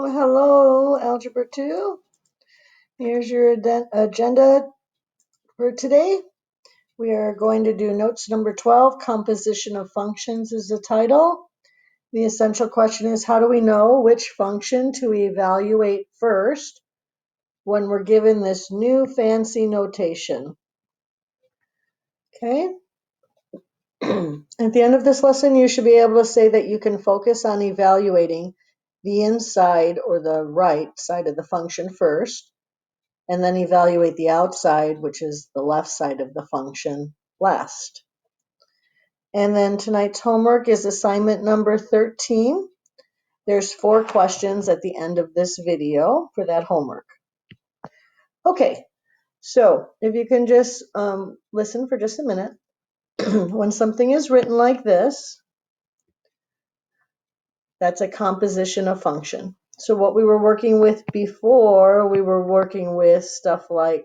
Well, hello, Algebra 2. Here's your agenda for today. We are going to do notes number 12, composition of functions is the title. The essential question is, how do we know which function to evaluate first when we're given this new fancy notation? Okay. At the end of this lesson, you should be able to say that you can focus on evaluating the inside or the right side of the function first, and then evaluate the outside, which is the left side of the function, last. And then tonight's homework is assignment number 13. There's 4 questions at the end of this video for that homework. Okay, so if you can just listen for just a minute. When something is written like this, that's a composition of function. So what we were working with before, we were working with stuff like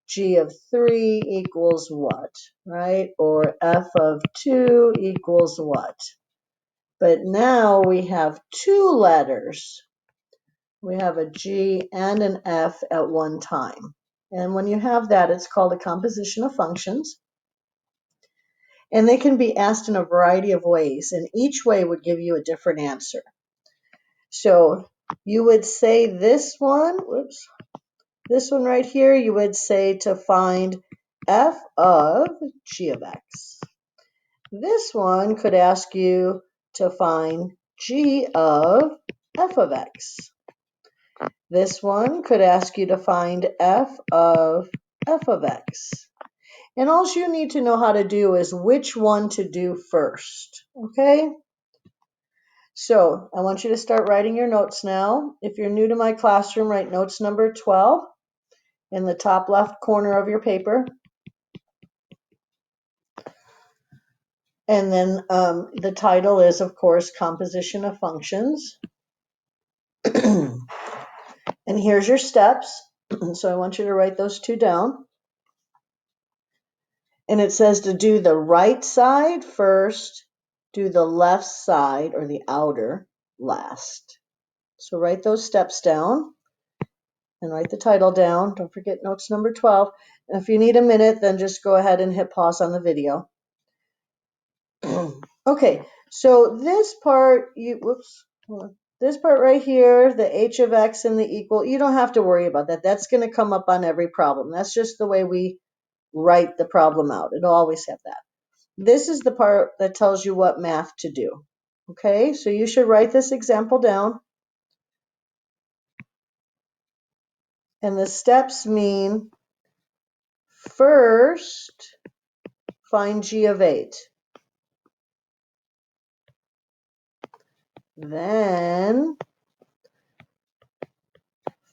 g of 3 equals what, right? Or f of 2 equals what? But now we have 2 letters. We have a g and an f at one time. And when you have that, it's called a composition of functions. And they can be asked in a variety of ways, and each way would give you a different answer. So you would say this one right here, you would say to find f of g of x. This one could ask you to find g of f of x. This one could ask you to find f of x. And all you need to know how to do is which one to do first, okay? So I want you to start writing your notes now. If you're new to my classroom, write notes number 12 in the top left corner of your paper. And then the title is, of course, Composition of Functions. And here's your steps. So I want you to write those 2 down. And it says to do the right side first, do the left side or the outer last. So write those steps down and write the title down. Don't forget notes number 12. And if you need a minute, then just go ahead and hit pause on the video. Okay, so this part, this part right here, the h of x and the equal, you don't have to worry about that. That's going to come up on every problem. That's just the way we write the problem out. It'll always have that. This is the part that tells you what math to do. Okay, so you should write this example down. And the steps mean first, find g of 8. Then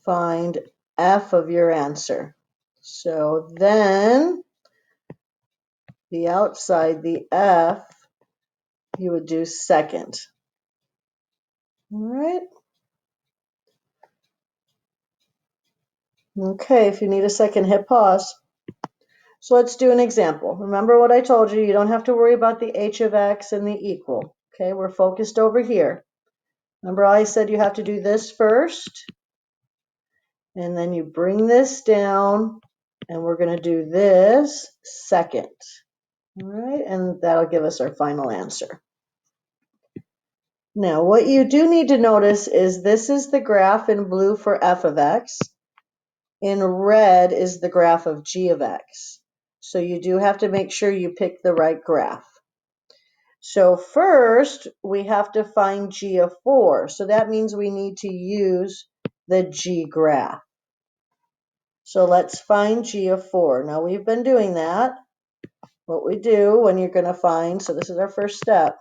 find f of your answer. So then the outside, the f, you would do second. All right. Okay, if you need a second, hit pause. So let's do an example. Remember what I told you, you don't have to worry about the h of x and the equal. Okay, we're focused over here. Remember I said you have to do this first, and then you bring this down, and we're going to do this second. All right, and that'll give us our final answer. Now, what you do need to notice is this is the graph in blue for f of x. In red is the graph of g of x. So you do have to make sure you pick the right graph. So first, we have to find g of 4. So that means we need to use the g graph. So let's find g of 4. Now, we've been doing that. What we do when you're going to find, so this is our first step,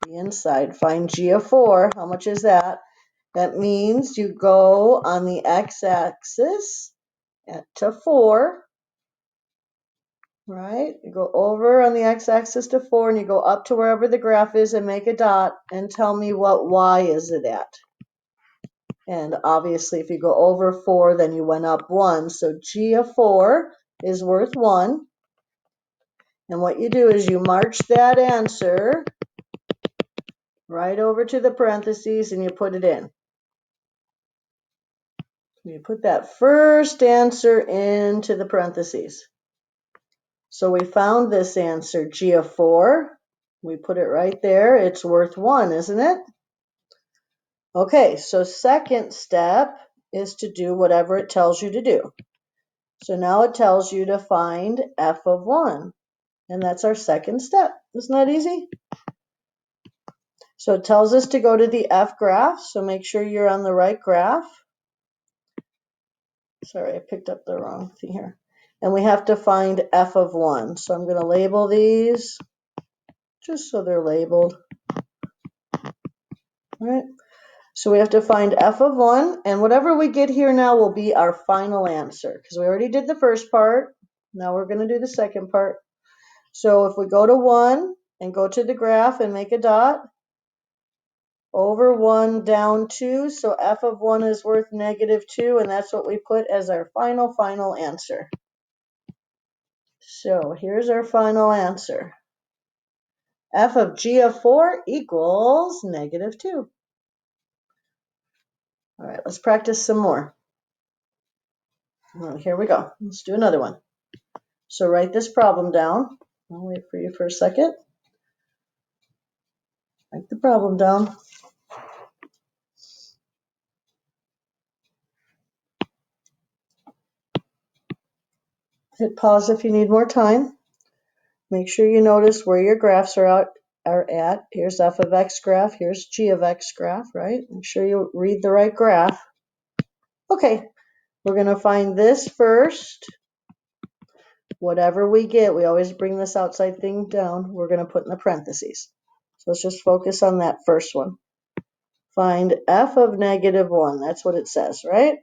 the inside, find g of 4. How much is that? That means you go on the x-axis to 4, right? You go over on the x-axis to 4, and you go up to wherever the graph is and make a dot and tell me what y is it at. And obviously, if you go over 4, then you went up 1. So g of 4 is worth 1. And what you do is you march that answer right over to the parentheses and you put it in. You put that first answer into the parentheses. So we found this answer, g of 4. We put it right there. It's worth 1, isn't it? Okay, so second step is to do whatever it tells you to do. So now it tells you to find f of 1. And that's our second step. Isn't that easy? So it tells us to go to the f graph. So make sure you're on the right graph. Sorry, I picked up the wrong thing here. And we have to find f of 1. So I'm going to label these just so they're labeled. All right. So we have to find f of 1. And whatever we get here now will be our final answer. Because we already did the first part. Now we're going to do the second part. So if we go to 1 and go to the graph and make a dot, over 1 down 2, so f of 1 is worth -2, and that's what we put as our final answer. So here's our final answer. F of g of 4 equals -2. All right, let's practice some more. Here we go. Let's do another one. So write this problem down. I'll wait for you for a second. Write the problem down. Hit pause if you need more time. Make sure you notice where your graphs are at. Here's f of x graph. Here's g of x graph, right? Make sure you read the right graph. Okay, we're going to find this first. Whatever we get, we always bring this outside thing down. We're going to put in the parentheses. So let's just focus on that first one. Find f of -1. That's what it says, right?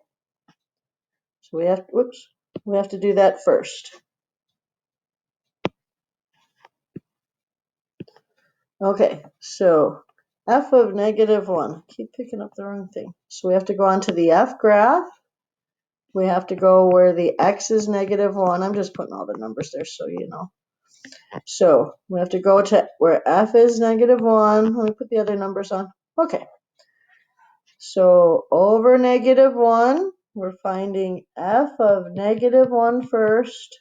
So we have to do that first. Okay, so f of -1. Keep picking up the wrong thing. So we have to go onto the f graph. We have to go where the x is -1. I'm just putting all the numbers there so you know. So we have to go to where f is -1. Let me put the other numbers on. Okay. So over -1, we're finding f of -1 first.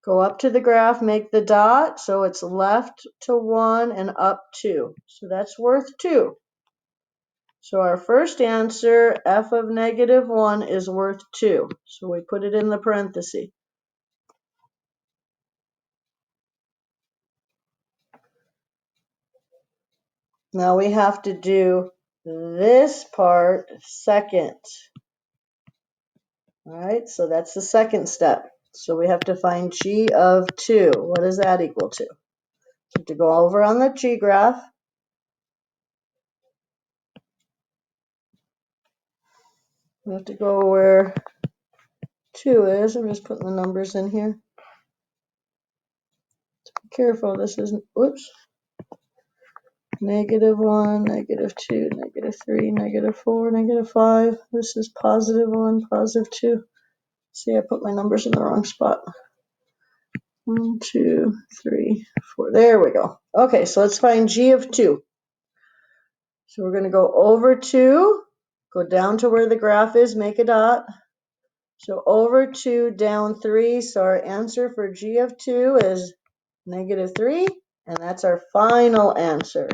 Go up to the graph, make the dot, so it's left to 1 and up 2. So that's worth 2. So our first answer, f of -1, is worth 2. So we put it in the parenthesis. Now we have to do this part second. All right, so that's the second step. So we have to find g of 2. What does that equal to? We have to go over on the g graph. We have to go where 2 is. I'm just putting the numbers in here. Be careful, this isn't, whoops. -1, -2, -3, -4, -5. This is +1, +2. See, I put my numbers in the wrong spot. 1, 2, 3, 4. There we go. Okay, so let's find g of 2. So we're going to go over 2, go down to where the graph is, make a dot. So over 2, down 3. So our answer for g of 2 is -3, and that's our final answer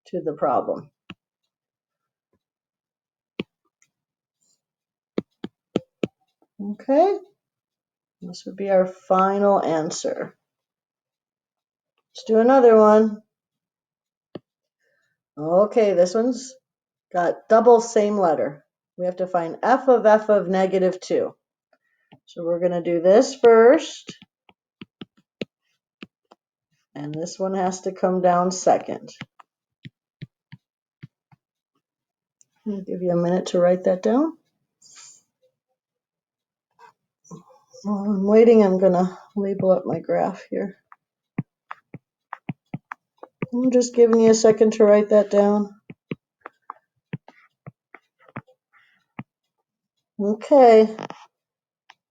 to the problem. Okay, this would be our final answer. Let's do another one. Okay, this one's got double same letter. We have to find f of -2. So we're going to do this first, and this one has to come down second. I'll give you a minute to write that down. While I'm waiting, I'm going to label up my graph here. I'm just giving you a second to write that down. Okay.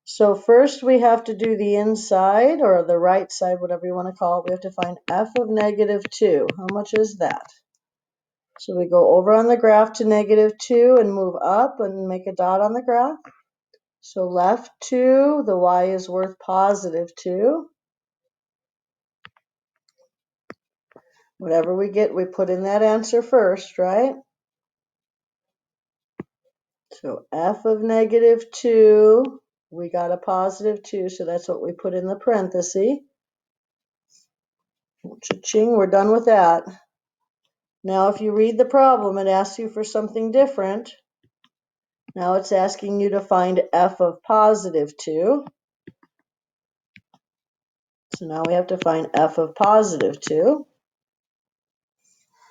So first we have to do the inside, or the right side, whatever you want to call it. We have to find f of -2. How much is that? So we go over on the graph to -2 and move up and make a dot on the graph. So left 2, the y is worth +2. Whatever we get, we put in that answer first, right? So f of -2, we got a +2, so that's what we put in the parenthesis. Cha-ching, we're done with that. Now if you read the problem, it asks you for something different. Now it's asking you to find f of +2. So now we have to find f of +2.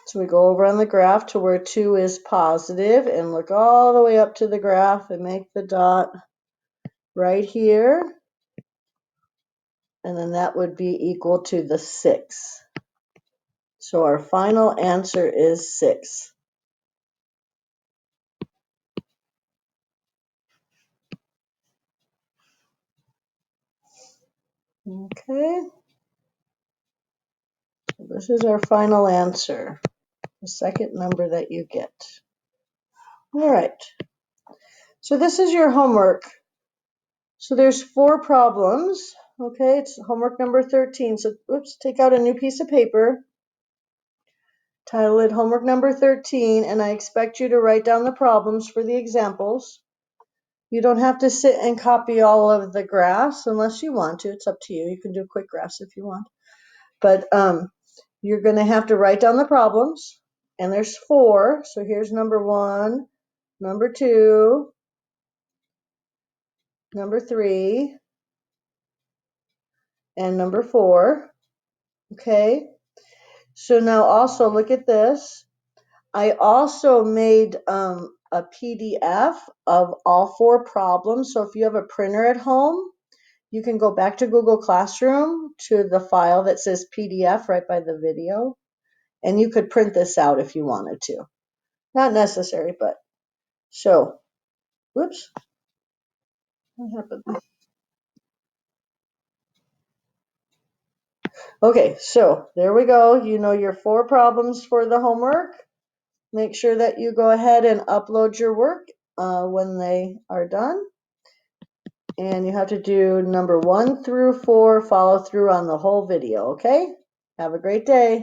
So we go over on the graph to where 2 is positive and look all the way up to the graph and make the dot right here. And then that would be equal to the 6. So our final answer is 6. Okay. So this is our final answer, the second number that you get. All right. So this is your homework. So there's 4 problems. Okay, it's homework number 13. So, oops, take out a new piece of paper. Title it homework number 13, and I expect you to write down the problems for the examples. You don't have to sit and copy all of the graphs unless you want to. It's up to you. You can do quick graphs if you want. But you're going to have to write down the problems, and there's 4. So here's number 1, number 2, number 3, and number 4. Okay? So now also look at this. I also made a PDF of all 4 problems. So if you have a printer at home, you can go back to Google Classroom to the file that says PDF right by the video, and you could print this out if you wanted to. Not necessary, but so, whoops, what happened? Okay, so there we go. You know your 4 problems for the homework. Make sure that you go ahead and upload your work when they are done. And you have to do number 1 through 4, follow through on the whole video, okay? Have a great day.